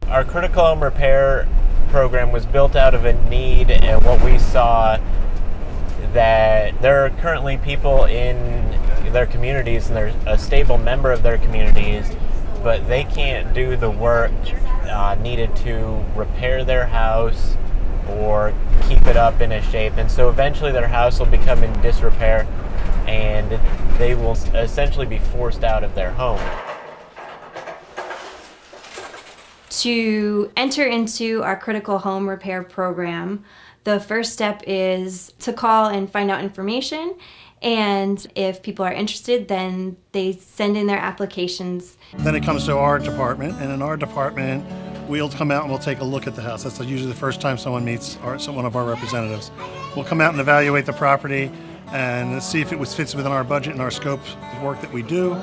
our critical home repair program was built out of a need, and what we saw that there are currently people in their communities, and they're a stable member of their communities, but they can't do the work needed to repair their house or keep it up in a shape, and so eventually their house will become in disrepair and they will essentially be forced out of their home. To enter into our critical home repair program, the first step is to call and find out information, and if people are interested, then they send in their applications. Then it comes to our department, and in our department, we'll come out and we'll take a look at the house. That's usually the first time someone meets one of our representatives. We'll come out and evaluate the property and see if it fits within our budget and our scope of work that we do.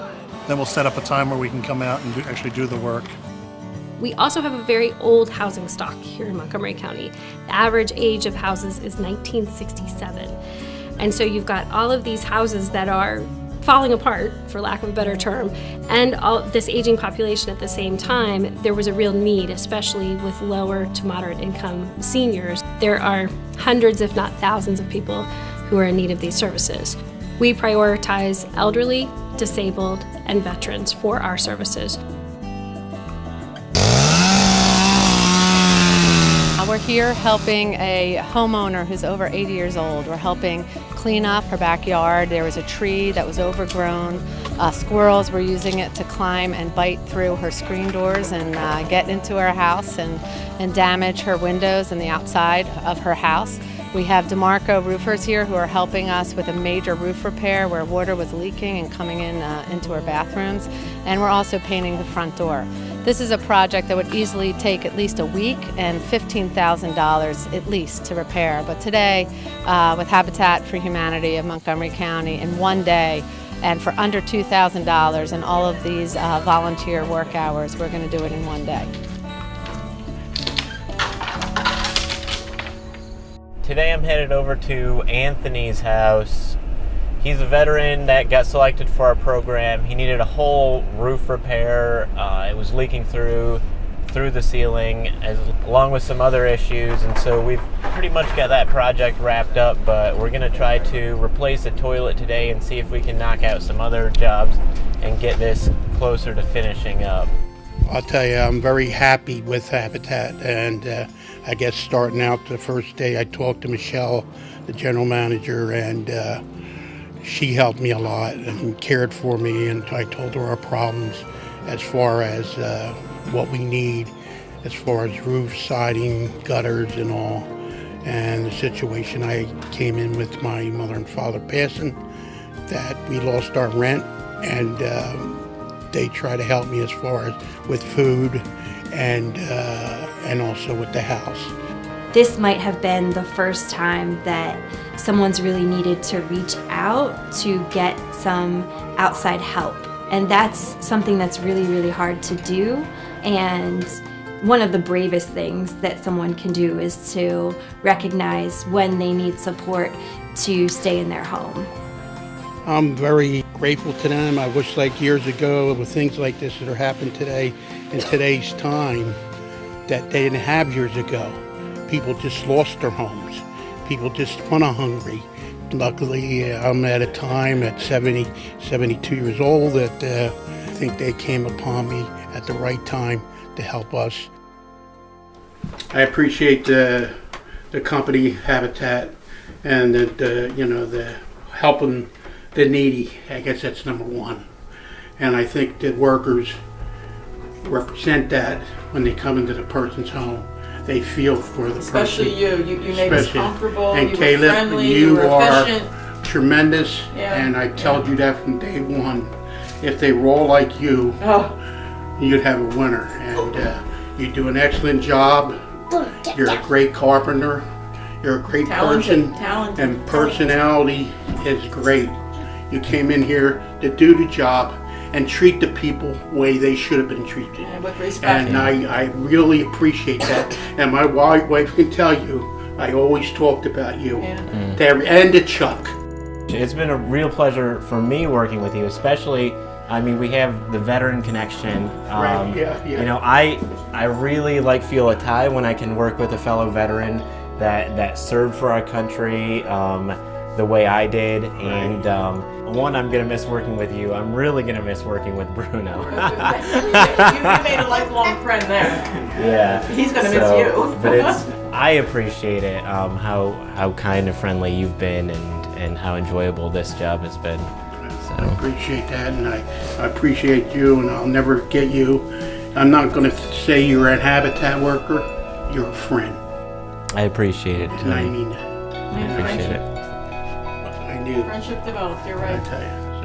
Then we'll set up a time where we can come out and actually do the work. We also have a very old housing stock here in Montgomery County. The average age of houses is 1967. And so you've got all of these houses that are falling apart, for lack of a better term, and all this aging population at the same time. There was a real need, especially with lower to moderate income seniors. There are hundreds, if not thousands, of people who are in need of these services. We prioritize elderly, disabled, and veterans for our services. We're here helping a homeowner who's over 80 years old. We're helping clean up her backyard. There was a tree that was overgrown. Squirrels were using it to climb and bite through her screen doors and get into her house and damage her windows and the outside of her house. We have DeMarco roofers here who are helping us with a major roof repair where water was leaking and coming in into our bathrooms. And we're also painting the front door. This is a project that would easily take at least a week and $15,000 at least to repair. But today, with Habitat for Humanity of Montgomery County, in one day, and for under $2,000 and all of these volunteer work hours, we're going to do it in one day. Today I'm headed over to Anthony's house. He's a veteran that got selected for our program. He needed a whole roof repair. It was leaking through the ceiling, along with some other issues, and so we've pretty much got that project wrapped up, but we're going to try to replace a toilet today and see if we can knock out some other jobs and get this closer to finishing up. I'll tell you, I'm very happy with Habitat, and I guess starting out the first day I talked to Michelle, the general manager, and she helped me a lot and cared for me, and I told her our problems as far as what we need, as far as roof, siding, gutters, and all. And the situation I came in with my mother and father passing, that we lost our rent, and they try to help me as far as with food and also with the house. This might have been the first time that someone's really needed to reach out to get some outside help. And that's something that's really, really hard to do. And one of the bravest things that someone can do is to recognize when they need support to stay in their home. I'm very grateful to them. I wish like years ago with things like this that are happening today in today's time that they didn't have years ago. People just lost their homes. People just went hungry. Luckily, I'm at a time at 72 years old that I think they came upon me at the right time to help us. I appreciate the company Habitat and the helping the needy. I guess that's number one. And I think that workers represent that when they come into the person's home. They feel for the especially person. You made us comfortable, and you Caleb, were friendly, you you were are efficient. Tremendous, and I told you that from day one. If they were all like you, you'd have a winner. And you do an excellent job. You're a great carpenter. You're a great person. Talented. And personality is great. You came in here to do the job and treat the people the way they should have been treated. And with respect. And I really appreciate that. And my wife can tell you, I always talked about you. Yeah. And to Chuck. It's been a real pleasure for me working with you, especially I mean, we have the veteran connection. Right, yeah. You know, I really feel a tie when I can work with a fellow veteran that served for our country the way I did. And one, I'm gonna miss working with you. I'm really gonna miss working with Bruno. You made a lifelong friend there. Yeah. He's gonna miss you. But I appreciate it, how kind and friendly you've been, and how enjoyable this job has been. I appreciate that, and I appreciate you, and I'll never forget you. I'm not going to say you're a habitat worker. You're a friend, I appreciate it. and I mean that. I appreciate it. I do. Friendship developed, you're right. I tell you.